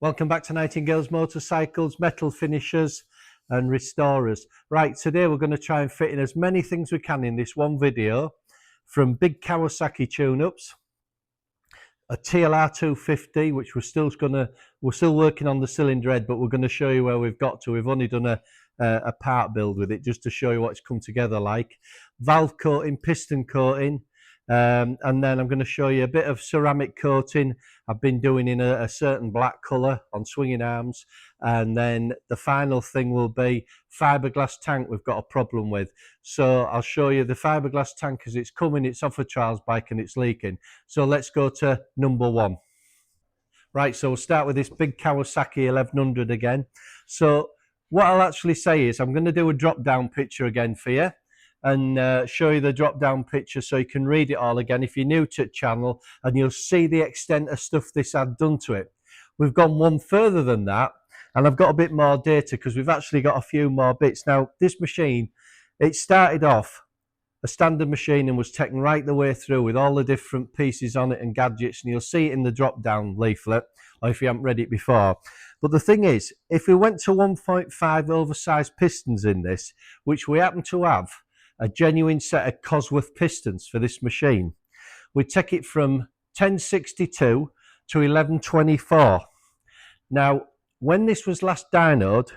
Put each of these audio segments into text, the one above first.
Welcome back to Nightingale's Motorcycles, Metal Finishers and Restorers. Right, today we're going to try and fit in as many things we can in this one video, from big Kawasaki tune-ups, a TLR 250, which we're still working on the cylinder head, but we're going to show you where we've got to. We've only done a part build with it just to show you what it's come together like. Valve coating, piston coating, and then I'm going to show you a bit of ceramic coating I've been doing in a certain black colour on swinging arms, and then the final thing will be fiberglass tank we've got a problem with. So I'll show you the fiberglass tank as it's coming. It's off a trials bike and it's leaking. So let's go to number one. Right, so we'll start with this big Kawasaki 1100 again. So what I'll actually say is I'm going to do a drop down picture again for you, and show you the drop down picture so you can read it all again if you're new to the channel, and you'll see the extent of stuff this had done to it. We've gone one further than that, and I've got a bit more data because we've actually got a few more bits. Now this machine, it started off a standard machine and was taken right the way through with all the different pieces on it and gadgets, and you'll see it in the drop down leaflet, or if you haven't read it before. But the thing is, if we went to 1.5 oversized pistons in this, which we happen to have a genuine set of Cosworth pistons for this machine, we take it from 1062 to 1124. Now, when this was last dynoed,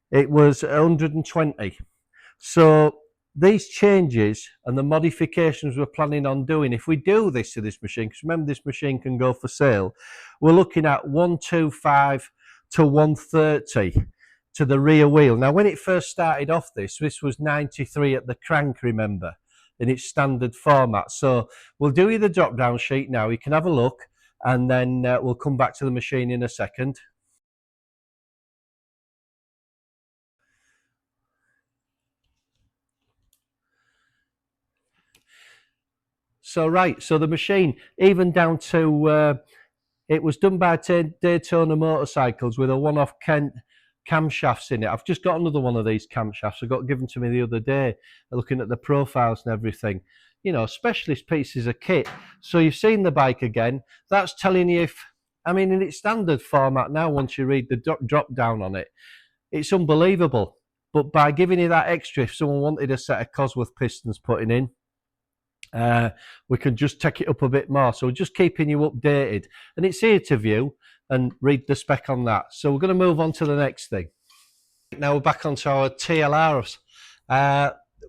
it was 120. So these changes and the modifications we're planning on doing, if we do this to this machine, because remember this machine can go for sale, we're looking at 125 to 130. To the rear wheel. Now, when it first started off, this was 93 at the crank, remember, in its standard format. So we'll do you the drop down sheet now. You can have a look, and then we'll come back to the machine in a second. So right, so the machine, even down to it was done by Daytona Motorcycles with a one-off Kent camshafts in it. I've just got another one of these camshafts. I got given to me the other day, looking at the profiles and everything. You know, specialist pieces of kit. So you've seen the bike again. That's telling you in its standard format now, once you read the drop down on it, it's unbelievable. But by giving you that extra, if someone wanted a set of Cosworth pistons putting in, we can just take it up a bit more. So we're just keeping you updated, and it's here to view and read the spec on that. So we're going to move on to the next thing. Now we're back onto our TLRs.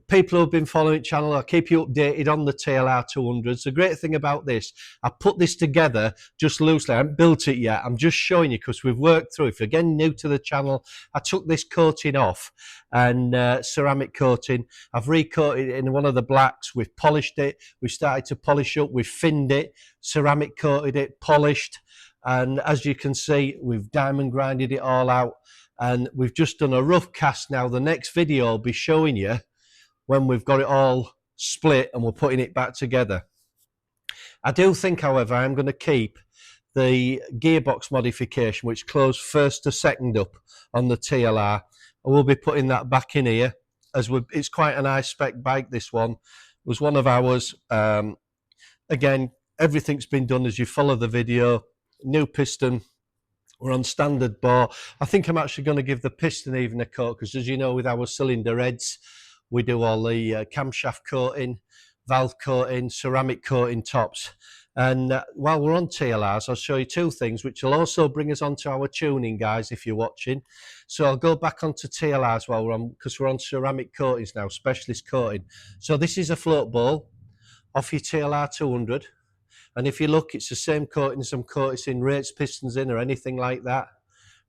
People who've been following the channel, I'll keep you updated on the TLR 200s. The great thing about this, I put this together just loosely. I haven't built it yet. I'm just showing you because we've worked through. If you're again new to the channel, I took this coating off, and ceramic coating. I've recoated it in one of the blacks. We've polished it. We've started to polish up. We've finned it, ceramic coated it, polished. And as you can see, we've diamond grinded it all out, and we've just done a rough cast. Now the next video will be showing you when we've got it all split and we're putting it back together. I do think, however, I'm going to keep the gearbox modification, which closed first to second up on the TLR. I will be putting that back in here, as it's quite a nice spec bike. This one was one of ours. Again, everything's been done as you follow the video. New piston, we're on standard bore. I think I'm actually going to give the piston even a coat, because as you know, with our cylinder heads, we do all the camshaft coating, valve coating, ceramic coating tops. And while we're on TLRs, I'll show you two things which will also bring us onto our tuning, guys, if you're watching. So I'll go back onto TLRs while we're on, because we're on ceramic coatings now, specialist coating. So this is a float bowl off your TLR 200. And if you look, it's the same coating as I'm coating rates, pistons in, or anything like that,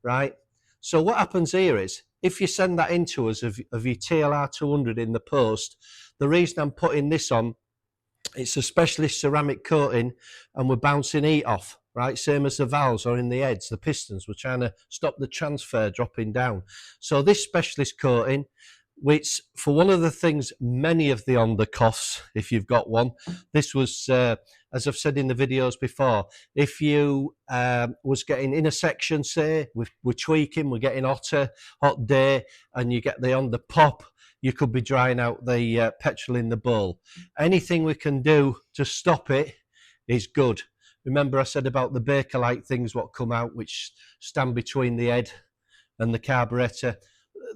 right? So what happens here is, if you send that into us of your TLR 200 in the post, the reason I'm putting this on, it's a specialist ceramic coating, and we're bouncing heat off, right? Same as the valves or in the heads, the pistons. We're trying to stop the transfer dropping down. So this specialist coating, which for one of the things, many of the undercuffs, if you've got one, this was, as I've said in the videos before, if you was getting in a section, say, we're tweaking, we're getting hot day, and you get the under pop, you could be drying out the petrol in the bowl. Anything we can do to stop it is good. Remember I said about the Bakelite things what come out, which stand between the head and the carburettor.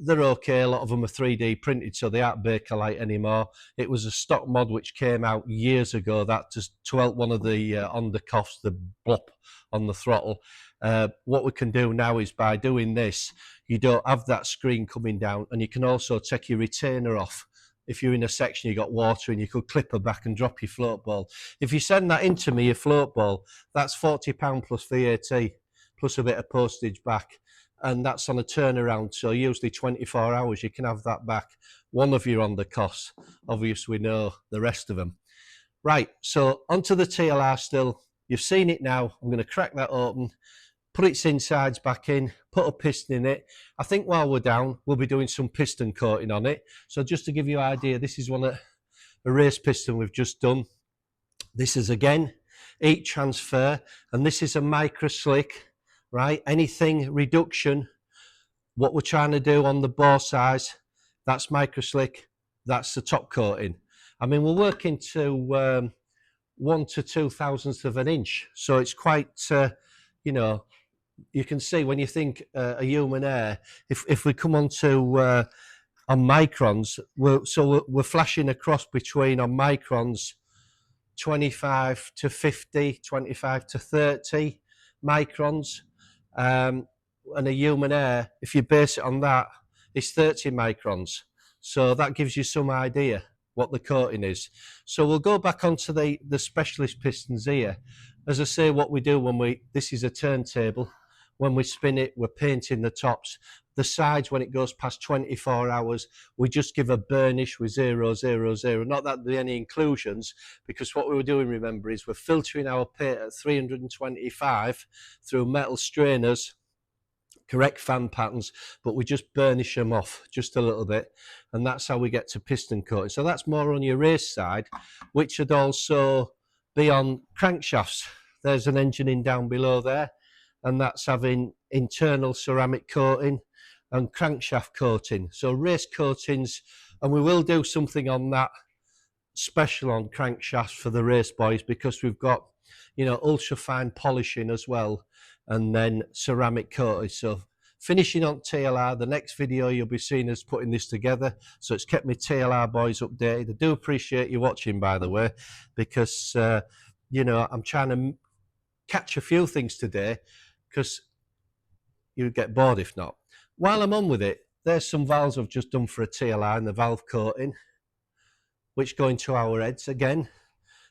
They're okay, a lot of them are 3D printed, so they aren't Bakelite anymore. It was a stock mod which came out years ago that to help one of the undercuffs, the blop on the throttle. What we can do now is by doing this, you don't have that screen coming down, and you can also take your retainer off. If you're in a section you got water in, you could clip her back and drop your float ball. If you send that into me, your float ball, that's £40 plus VAT, plus a bit of postage back. And that's on a turnaround, so usually 24 hours you can have that back. One of you on the cost, obviously we know the rest of them. Right, so onto the TLR still. You've seen it now. I'm going to crack that open, put its insides back in, put a piston in it. I think while we're down, we'll be doing some piston coating on it. So just to give you an idea, this is one of a race piston we've just done. This is again heat transfer, and this is a micro slick. Right, anything reduction, what we're trying to do on the bore size, that's micro slick, that's the top coating. I mean, we're working to 1 to 2 thousandths of an inch, so it's quite, you know, you can see when you think a human hair, if we come on to on microns, we're flashing across between on microns 25 to 50, 25 to 30 microns. And a human hair, if you base it on that, is 30 microns. So that gives you some idea what the coating is. So we'll go back onto the specialist pistons here. As I say, what we do when this is a turntable, when we spin it, we're painting the tops. The sides, when it goes past 24 hours, we just give a burnish with 000. Not that there are any inclusions, because what we were doing, remember, is we're filtering our paint at 325 through metal strainers, correct fan patterns, but we just burnish them off just a little bit, and that's how we get to piston coating. So that's more on your race side, which would also be on crankshafts. There's an engine in down below there, and that's having internal ceramic coating and crankshaft coating. So race coatings, and we will do something on that special on crankshafts for the race boys, because we've got, you know, ultra fine polishing as well, and then ceramic coating. So finishing on TLR, the next video you'll be seeing us putting this together. So it's kept me TLR boys updated. I do appreciate you watching, by the way, because you know, I'm trying to catch a few things today, because you'd get bored if not. While I'm on with it, there's some valves I've just done for a TLR in the valve coating, which go into our heads again.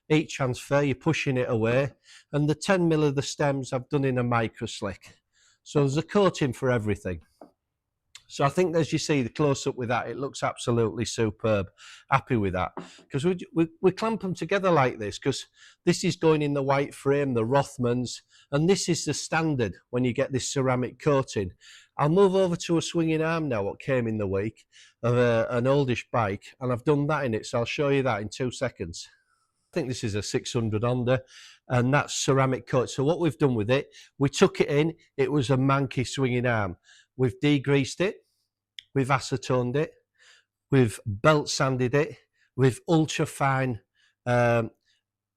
Heat transfer, you're pushing it away, and the 10mm of the stems I've done in a micro slick. So there's a coating for everything. So I think, as you see the close-up with that, it looks absolutely superb. Happy with that, because we clamp them together like this, because this is going in the white frame, the Rothmans, and this is the standard when you get this ceramic coating. I'll move over to a swinging arm now, what came in the week, of an oldish bike, and I've done that in it, so I'll show you that in 2 seconds. I think this is a 600 Honda, and that's ceramic coat. So what we've done with it, we took it in, it was a manky swinging arm. We've degreased it, we've acetoned it, we've belt sanded it, we've ultra fine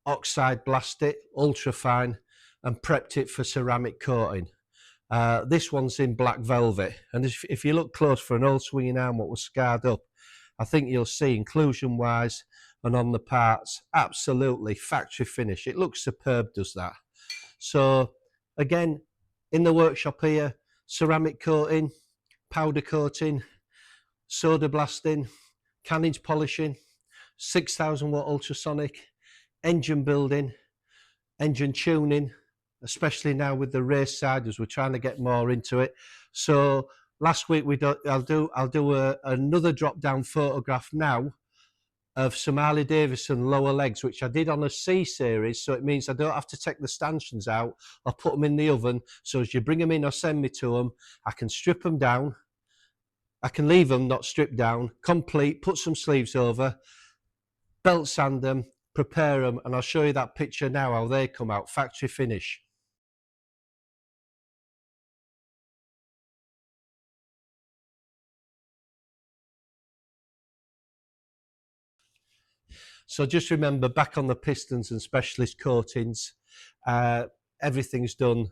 oxide blast it, ultra fine, and prepped it for ceramic coating. This one's in black velvet, and if you look close for an old swinging arm what was scarred up, I think you'll see inclusion wise and on the parts, absolutely factory finish. It looks superb, does that. So again, in the workshop here, ceramic coating, powder coating, soda blasting, carnage polishing, 6,000 watt ultrasonic, engine building, engine tuning, especially now with the race side, as we're trying to get more into it. So last week I'll do another drop down photograph now of some Harley Davidson lower legs, which I did on a C series, so it means I don't have to take the stanchions out or put them in the oven. So as you bring them in or send me to them, I can strip them down, I can leave them not stripped down, complete, put some sleeves over, belt sand them, prepare them, and I'll show you that picture now, how they come out, factory finish. So just remember, back on the pistons and specialist coatings, Everything's done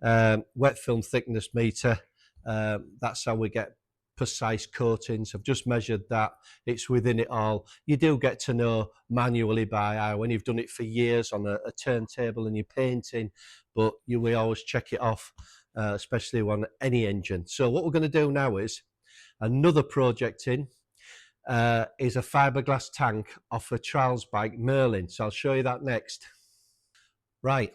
wet film thickness meter. That's how we get precise coatings. I've just measured that. It's within it all. You do get to know manually by eye when you've done it for years on a turntable and you're painting, but we always check it off, especially on any engine. So what we're going to do now is another project is a fiberglass tank off a trials bike, Merlin. So I'll show you that next. Right,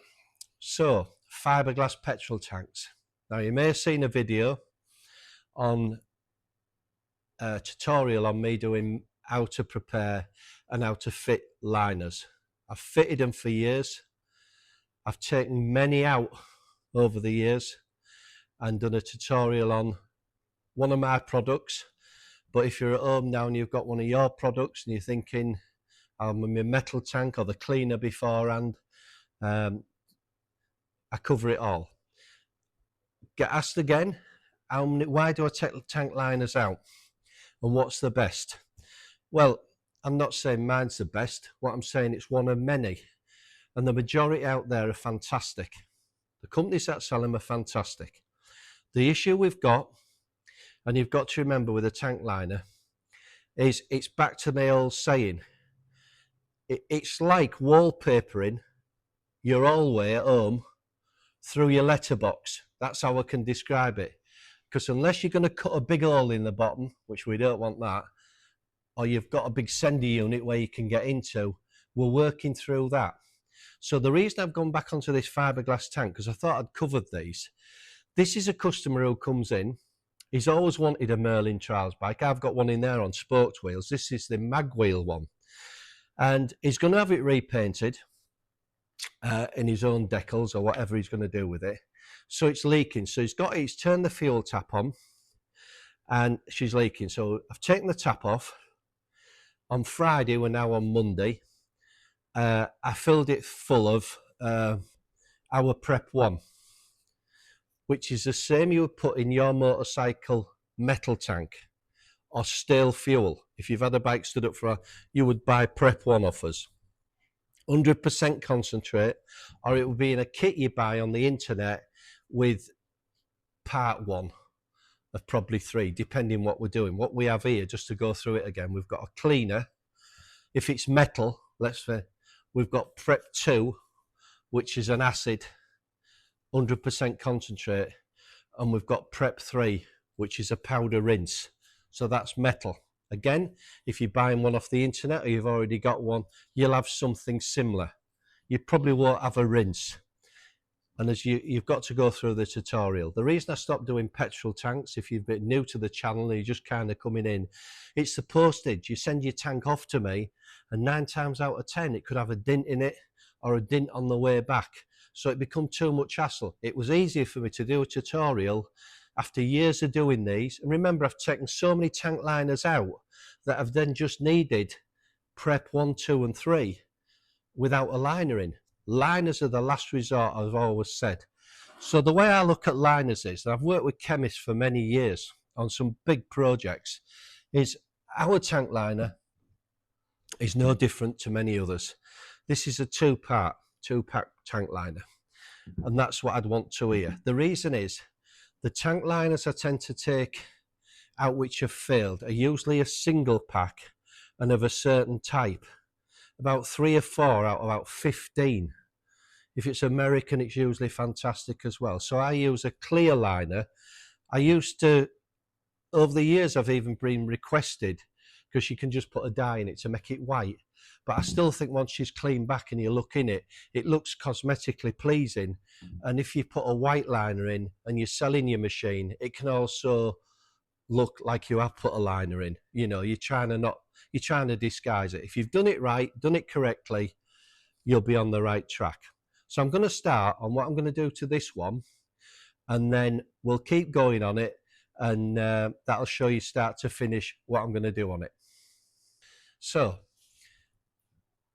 so fiberglass petrol tanks. Now you may have seen a video on a tutorial on me doing how to prepare and how to fit liners. I've fitted them for years. I've taken many out over the years and done a tutorial on one of my products. But if you're at home now and you've got one of your products and you're thinking, I'm in my metal tank or the cleaner beforehand, I cover it all. Get asked again, why do I take tank liners out? And what's the best? Well, I'm not saying mine's the best. What I'm saying, it's one of many. And the majority out there are fantastic. The companies that sell them are fantastic. The issue we've got, and you've got to remember with a tank liner, is it's back to my old saying. It's like wallpapering your hallway at home through your letterbox. That's how I can describe it. Because unless you're going to cut a big hole in the bottom, which we don't want that, or you've got a big sender unit where you can get into, we're working through that. So the reason I've gone back onto this fiberglass tank, because I thought I'd covered these, this is a customer who comes in. He's always wanted a Merlin trials bike. I've got one in there on spoked wheels. This is the mag wheel one. And he's going to have it repainted in his own decals or whatever he's going to do with it. So it's leaking. So he's turned the fuel tap on and she's leaking. So I've taken the tap off. On Friday, we're now on Monday, I filled it full of our Prep 1, which is the same you would put in your motorcycle metal tank or stale fuel. If you've had a bike stood up for you would buy Prep 1 off us. 100% concentrate, or it would be in a kit you buy on the internet with part 1 of probably 3, depending what we're doing. What we have here, just to go through it again, we've got a cleaner. If it's metal, we've got Prep 2, which is an acid, 100% concentrate, and we've got Prep 3, which is a powder rinse. So that's metal. Again, if you're buying one off the internet or you've already got one, you'll have something similar. You probably won't have a rinse. And as you've got to go through the tutorial. The reason I stopped doing petrol tanks, if you've been new to the channel and you're just kind of coming in, it's the postage. You send your tank off to me and 9 times out of 10, it could have a dint in it or a dint on the way back. So it become too much hassle. It was easier for me to do a tutorial after years of doing these. And remember, I've taken so many tank liners out that I've then just needed Prep 1, 2 and 3 without a liner in. Liners are the last resort, I've always said. So the way I look at liners is, and I've worked with chemists for many years on some big projects, is our tank liner is no different to many others. This is a two-pack tank liner, and that's what I'd want to hear. The reason is, the tank liners I tend to take out which have failed are usually a single pack and of a certain type. About 3 or 4 out of about 15. If it's American, it's usually fantastic as well. So I use a clear liner. I used to, over the years, I've even been requested, because you can just put a dye in it to make it white. But I still think once she's cleaned back and you look in it, it looks cosmetically pleasing. And if you put a white liner in and you're selling your machine, it can also look like you have put a liner in. You know, you're trying to disguise it. If you've done it right, done it correctly, you'll be on the right track. So I'm going to start on what I'm going to do to this one, and then we'll keep going on it, and that'll show you start to finish what I'm going to do on it. So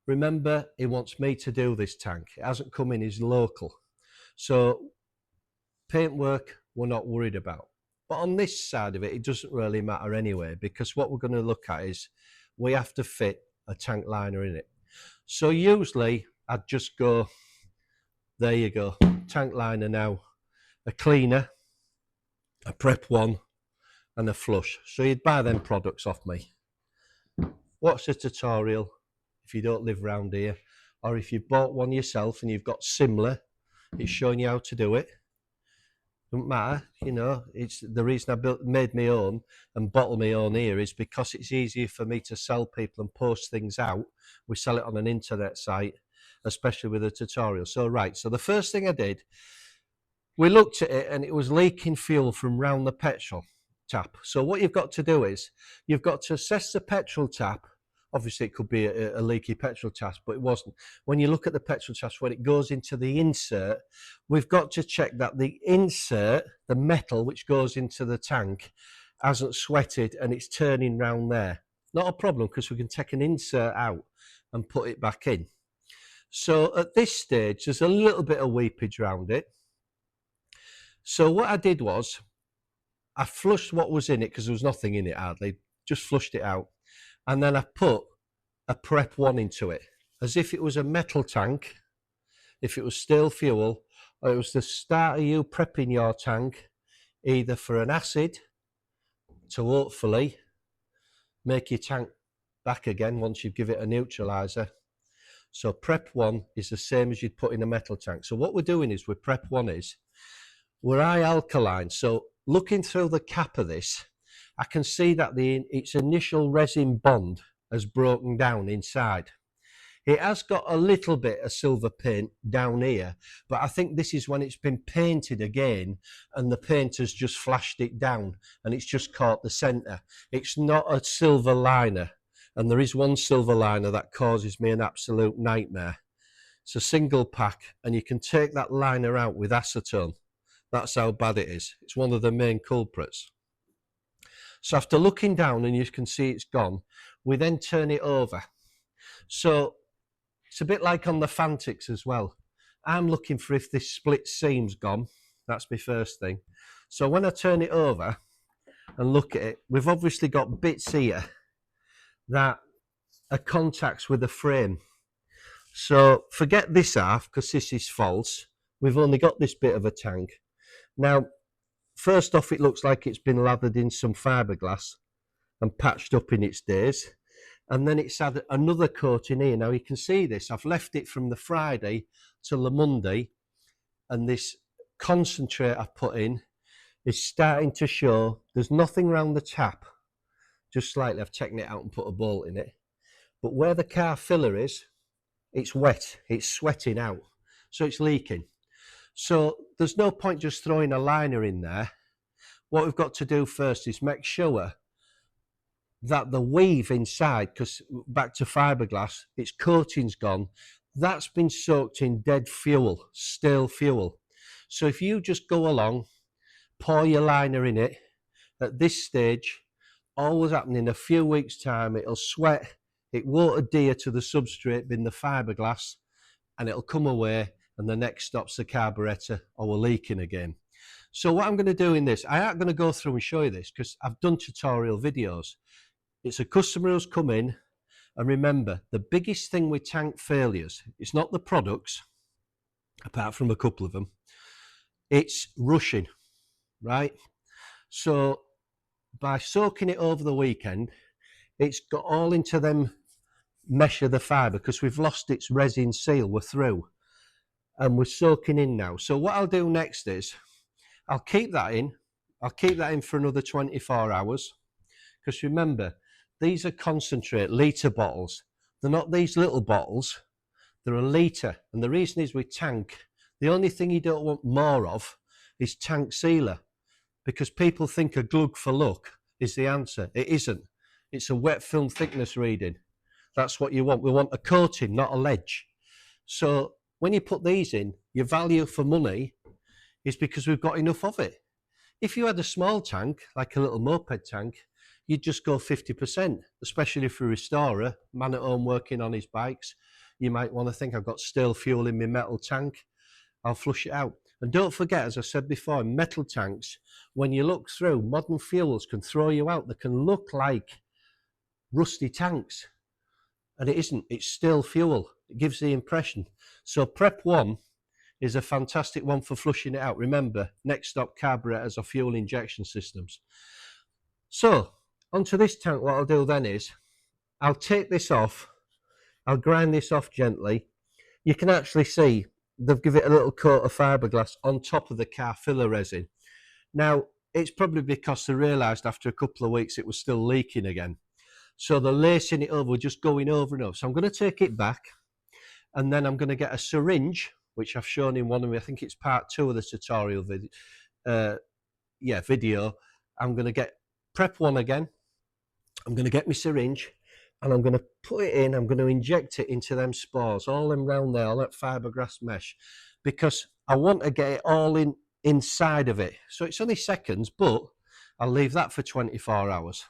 remember, he wants me to do this tank. It hasn't come in, he's local. So paintwork, we're not worried about. But on this side of it, it doesn't really matter anyway, because what we're going to look at is we have to fit a tank liner in it. So usually I'd just go There you go. Tank liner now. A cleaner, a Prep One, and a flush. So you'd buy them products off me. Watch the tutorial if you don't live round here, or if you've bought one yourself and you've got similar, it's showing you how to do it. Doesn't matter, you know, it's the reason I made my own and bottle my own here is because it's easier for me to sell people and post things out. We sell it on an internet site, especially with a tutorial. So the first thing I did, we looked at it and it was leaking fuel from round the petrol tap. So what you've got to do is you've got to assess the petrol tap. Obviously it could be a leaky petrol tap, but it wasn't. When you look at the petrol tap, when it goes into the insert, we've got to check that the insert, the metal which goes into the tank, hasn't sweated and it's turning round there. Not a problem, because we can take an insert out and put it back in. So at this stage, there's a little bit of weepage around it. So what I did was, I flushed what was in it, because there was nothing in it hardly, just flushed it out. And then I put a Prep One into it, as if it was a metal tank, if it was stale fuel, or it was the start of you prepping your tank, either for an acid, to hopefully make your tank back again once you give it a neutralizer. So Prep One is the same as you'd put in a metal tank. So what we're doing is with Prep One is, we're high alkaline. So looking through the cap of this, I can see that its initial resin bond has broken down inside. It has got a little bit of silver paint down here, but I think this is when it's been painted again and the paint has just flashed it down and it's just caught the centre. It's not a silver liner, and there is one silver liner that causes me an absolute nightmare. It's a single pack and you can take that liner out with acetone. That's how bad it is. It's one of the main culprits. So after looking down and you can see it's gone, we then turn it over. So it's a bit like on the Fantix as well. I'm looking for if this split seam's gone. That's my first thing. So when I turn it over and look at it, we've obviously got bits here that are contacts with the frame. So forget this half, because this is false. We've only got this bit of a tank. Now, first off, it looks like it's been lathered in some fiberglass and patched up in its days. And then it's had another coat in here. Now you can see this. I've left it from the Friday till the Monday. And this concentrate I've put in is starting to show. There's nothing around the tap. Just slightly, I've taken it out and put a bolt in it. But where the car filler is, it's wet. It's sweating out. So it's leaking. So there's no point just throwing a liner in there. What we've got to do first is make sure that the weave inside, because back to fiberglass, its coating's gone. That's been soaked in dead fuel, stale fuel. So if you just go along, pour your liner in it, at this stage, all was happening in a few weeks' time, it'll sweat, it won't adhere to the substrate, being the fiberglass, and it'll come away, and the next stop's the carburetor, or we're leaking again. So what I'm going to do in this, I aren't going to go through and show you this, because I've done tutorial videos. It's a customer who's come in, and remember, the biggest thing with tank failures, it's not the products, apart from a couple of them, it's rushing, right? So by soaking it over the weekend, it's got all into them mesh of the fibre, because we've lost its resin seal, we're through, and we're soaking in now. So what I'll do next is, I'll keep that in for another 24 hours, because remember, these are concentrate litre bottles. They're not these little bottles, they're a litre. And the reason is with tank, the only thing you don't want more of is tank sealer, because people think a glug for luck is the answer. It isn't. It's a wet film thickness reading. That's what you want. We want a coating, not a ledge. So when you put these in, your value for money is because we've got enough of it. If you had a small tank, like a little moped tank, you'd just go 50%, especially for a restorer, man at home working on his bikes. You might want to think, I've got stale fuel in my metal tank, I'll flush it out. And don't forget, as I said before, metal tanks, when you look through, modern fuels can throw you out. They can look like rusty tanks, and it isn't. It's still fuel. It gives the impression. So Prep One is a fantastic one for flushing it out. Remember, next stop carburetors or fuel injection systems. So onto this tank, what I'll do then is I'll take this off, I'll grind this off gently. You can actually see they've given it a little coat of fiberglass on top of the car filler resin. Now, it's probably because they realised after a couple of weeks it was still leaking again. So they're lacing it over, just going over and over. So I'm going to take it back, and then I'm going to get a syringe, which I've shown in one of them. I think it's part 2 of the tutorial video. I'm going to get prep 1 again. I'm going to get my syringe, and I'm going to put it in. I'm going to inject it into them spores, all them round there, all that fiberglass mesh, because I want to get it all inside of it. So it's only seconds, but I'll leave that for 24 hours.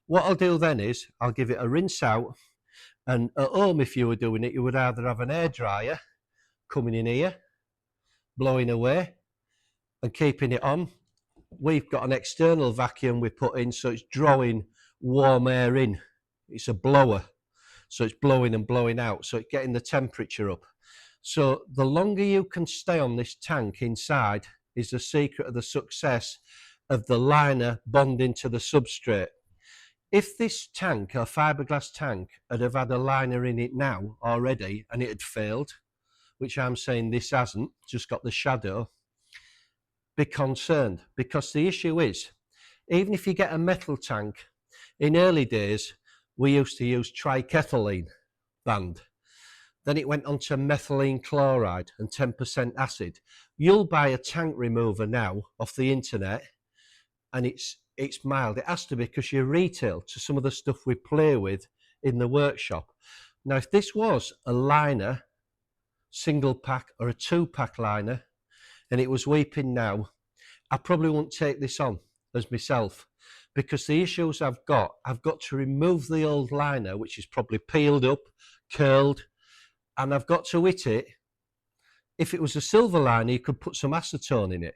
What I'll do then is I'll give it a rinse out, and at home, if you were doing it, you would either have an air dryer coming in here, blowing away and keeping it on. We've got an external vacuum we put in, so it's drawing warm air in. It's a blower, so it's blowing and blowing out, so it's getting the temperature up. So the longer you can stay on this tank inside is the secret of the success of the liner bonding to the substrate. If this tank, or fiberglass tank, had have had a liner in it now already and it had failed, which I'm saying this hasn't, just got the shadow, be concerned, because the issue is, even if you get a metal tank, in early days we used to use trikethylene band. Then it went on to methylene chloride and 10% acid. You'll buy a tank remover now off the internet and it's mild. It has to be, because you retail to some of the stuff we play with in the workshop. Now, if this was a liner, single pack or a 2-pack liner, and it was weeping now, I probably wouldn't take this on as myself, because the issues I've got to remove the old liner, which is probably peeled up, curled, and I've got to hit it. If it was a silver liner, you could put some acetone in it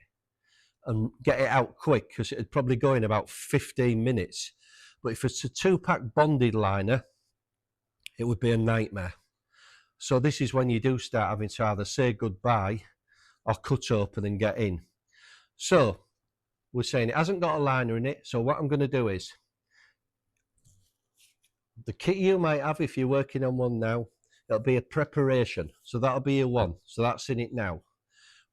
and get it out quick, because it'd probably go in about 15 minutes. But if it's a 2-pack bonded liner, it would be a nightmare. So this is when you do start having to either say goodbye or cut open and get in. So we're saying it hasn't got a liner in it. So what I'm going to do is, the kit you might have if you're working on one now, it'll be a preparation. So that'll be your one. So that's in it now.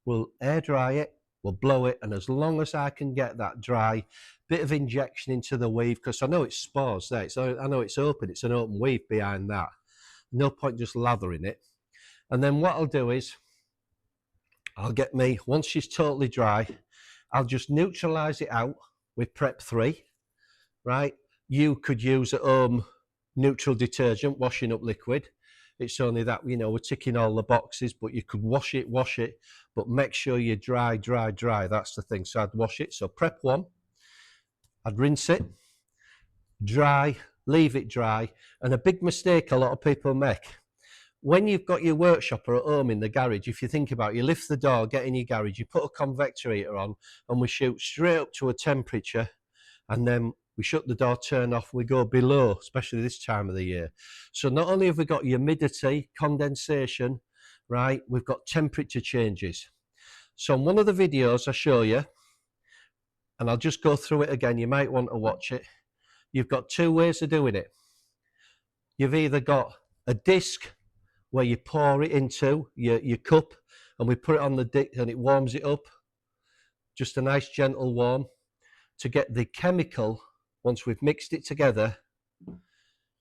We'll air dry it. We'll blow it, and as long as I can get that dry, bit of injection into the weave, because I know it's spores there, so I know it's open, it's an open weave behind that. No point just lathering it. And then what I'll do is, I'll get me, once she's totally dry, I'll just neutralise it out with Prep 3, right? You could use at home neutral detergent, washing up liquid. It's only that, you know, we're ticking all the boxes, but you could wash it, but make sure you dry. That's the thing. So I'd wash it. So Prep 1, I'd rinse it, dry, leave it dry. And a big mistake a lot of people make, when you've got your workshop or at home in the garage, if you think about it, you lift the door, get in your garage, you put a convector heater on, and we shoot straight up to a temperature, and then we shut the door, turn off, we go below, especially this time of the year. So not only have we got humidity, condensation, right, we've got temperature changes. So in one of the videos I show you, and I'll just go through it again, you might want to watch it, you've got 2 ways of doing it. You've either got a disc where you pour it into your cup, and we put it on the disc and it warms it up, just a nice gentle warm, to get the chemical. Once we've mixed it together,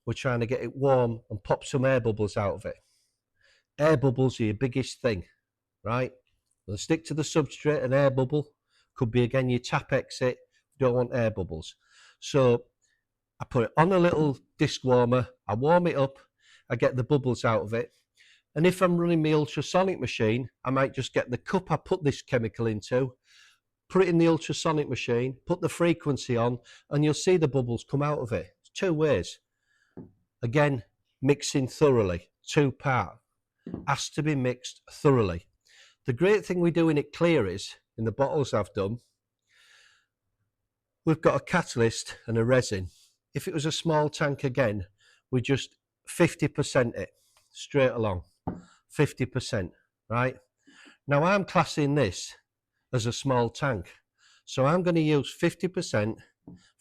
we're trying to get it warm and pop some air bubbles out of it. Air bubbles are your biggest thing, right? They'll stick to the substrate. An air bubble could be, again, your tap exit. You don't want air bubbles. So I put it on a little disc warmer, I warm it up, I get the bubbles out of it. And if I'm running my ultrasonic machine, I might just get the cup I put this chemical into, put it in the ultrasonic machine, put the frequency on, and you'll see the bubbles come out of it. It's 2 ways. Again, mixing thoroughly, 2-part. Has to be mixed thoroughly. The great thing we do in it clear is, in the bottles I've done, we've got a catalyst and a resin. If it was a small tank again, we just 50% it, straight along, 50%, right? Now I'm classing this as a small tank. So I'm going to use 50%,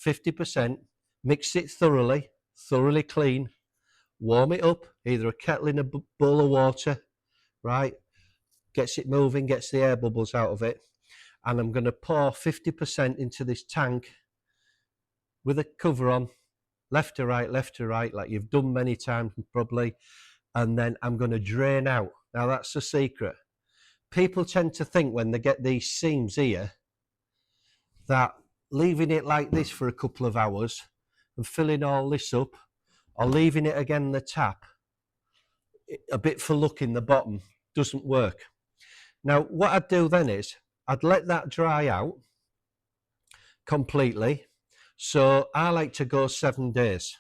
50%, mix it thoroughly clean, warm it up, either a kettle in a bowl of water, right? Gets it moving, gets the air bubbles out of it. And I'm going to pour 50% into this tank with a cover on, left to right, like you've done many times probably. And then I'm going to drain out. Now that's the secret. People tend to think when they get these seams here that leaving it like this for a couple of hours and filling all this up, or leaving it again in the tap, a bit for luck in the bottom, doesn't work. Now, what I'd do then is I'd let that dry out completely. So I like to go 7 days.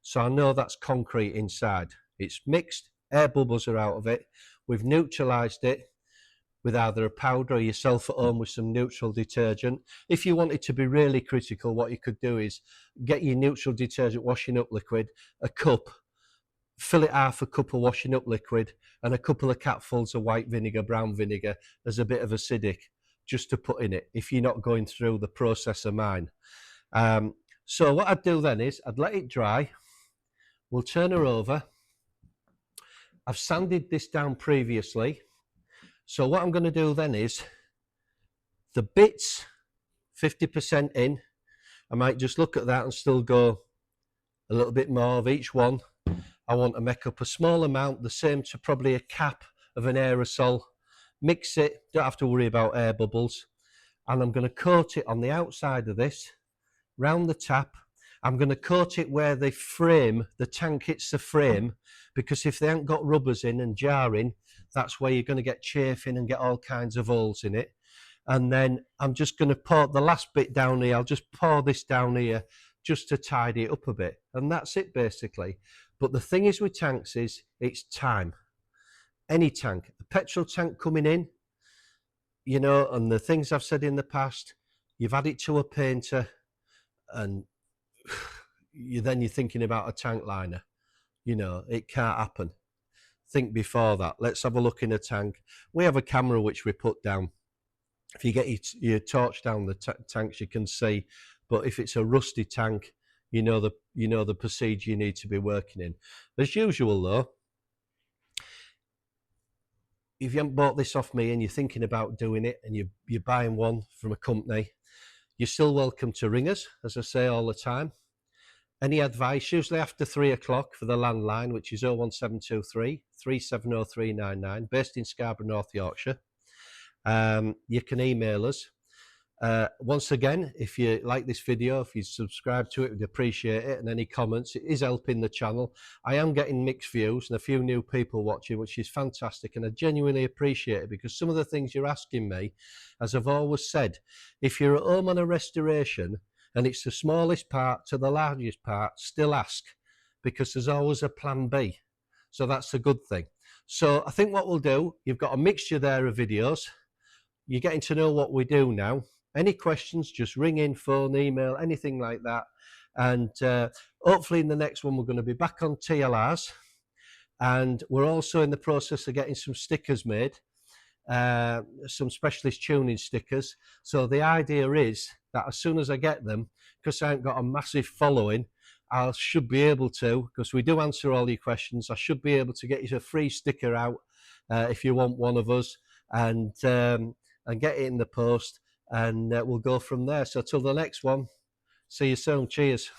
So I know that's concrete inside. It's mixed, air bubbles are out of it. We've neutralised it with either a powder or yourself at home with some neutral detergent. If you wanted to be really critical, what you could do is get your neutral detergent washing up liquid, a cup, fill it half a cup of washing up liquid and a couple of capfuls of white vinegar, brown vinegar as a bit of acidic just to put in it if you're not going through the process of mine. So what I'd do then is I'd let it dry. We'll turn her over. I've sanded this down previously. So what I'm going to do then is the bits 50% in, I might just look at that and still go a little bit more of each one. I want to make up a small amount, the same to probably a cap of an aerosol. Mix it, don't have to worry about air bubbles. And I'm going to coat it on the outside of this, round the tap. I'm going to coat it where the frame, the tank hits the frame, because if they haven't got rubbers in and jarring, that's where you're going to get chafing and get all kinds of holes in it. And then I'm just going to pour the last bit down here. I'll just pour this down here just to tidy it up a bit. And that's it basically. But the thing is with tanks is it's time. Any tank, a petrol tank coming in, you know, and the things I've said in the past, you've had it to a painter and you're thinking about a tank liner. You know, it can't happen. Think before that. Let's have a look in a tank. We have a camera which we put down. If you get your torch down the tanks, you can see. But if it's a rusty tank, you know the procedure you need to be working in. As usual, though, if you haven't bought this off me and you're thinking about doing it and you're buying one from a company, you're still welcome to ring us, as I say all the time. Any advice, usually after 3 o'clock for the landline, which is 01723 370399, based in Scarborough, North Yorkshire. You can email us. Once again, if you like this video, if you subscribe to it, we'd appreciate it. And any comments, it is helping the channel. I am getting mixed views and a few new people watching, which is fantastic. And I genuinely appreciate it, because some of the things you're asking me, as I've always said, if you're at home on a restoration and it's the smallest part to the largest part, still ask, because there's always a plan B. So that's a good thing. So I think what we'll do, you've got a mixture there of videos. You're getting to know what we do now. Any questions, just ring in, phone, email, anything like that. And hopefully in the next one, we're going to be back on TLRs. And we're also in the process of getting some stickers made, some specialist tuning stickers. So the idea is that as soon as I get them, because I haven't got a massive following, I should be able to, because we do answer all your questions, I should be able to get you a free sticker out if you want one of us, and get it in the post. And we'll go from there. So till the next one, see you soon. Cheers.